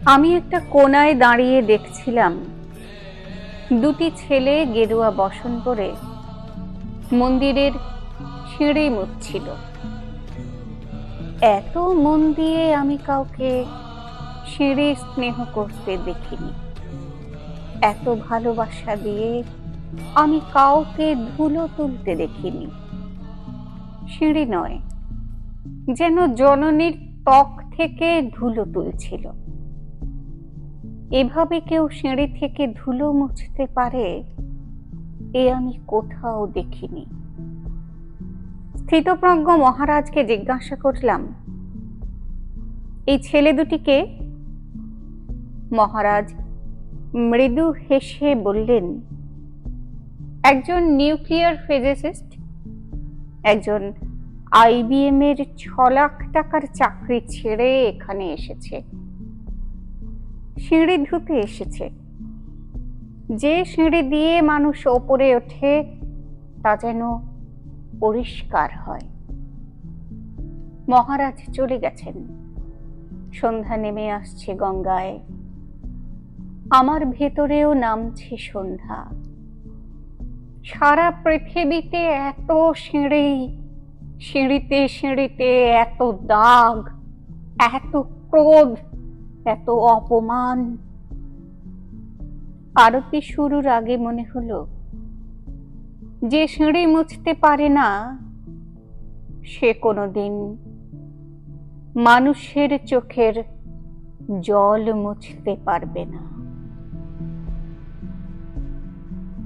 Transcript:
আমি একটা কোনায় দাঁড়িয়ে দেখছিলাম দুটি ছেলে গেরুয়া বসন পরে মন্দিরের সিঁড়ি মুছছিল। এত মন দিয়ে আমি কাউকে সিঁড়ি স্নেহ করতে দেখিনি। এত ভালোবাসা দিয়ে আমি কাউকে ধুলো তুলতে দেখিনি। সিঁড়ি নয়, যেন জননীর ত্বক থেকে ধুলো তুলছিল। এভাবে কেউ সিঁড়ি থেকে ধুলো মুছতে পারে এ আমি কোথাও দেখিনি। স্থিতপ্রজ্ঞ মহারাজকে জিজ্ঞাসা করলাম, এই ছেলে দুটিকে? মহারাজ মৃদু হেসে বললেন, একজন নিউক্লিয়ার ফিজিসিস্ট, একজন IBM এর 6 লাখ টাকার চাকরি ছেড়ে এখানে এসেছে। সিঁড়ি ধুতে এসেছে। যে সিঁড়ি দিয়ে মানুষ ওপরে ওঠে তা যেন পরিষ্কার হয়। মহারাজ চলে গেছেন। সন্ধ্যা নেমে আসছে গঙ্গায়। আমার ভেতরেও নামছে সন্ধ্যা। সারা পৃথিবীতে এত সিঁড়ি, সিঁড়িতে সিঁড়িতে এত দাগ, এত ক্রোধ, এত অপমান। আরতি শুরুর আগে মনে হলো, যে সিঁড়ি মুছতে পারে না সে কোনোদিন মানুষের চোখের জল মুছতে পারবে না।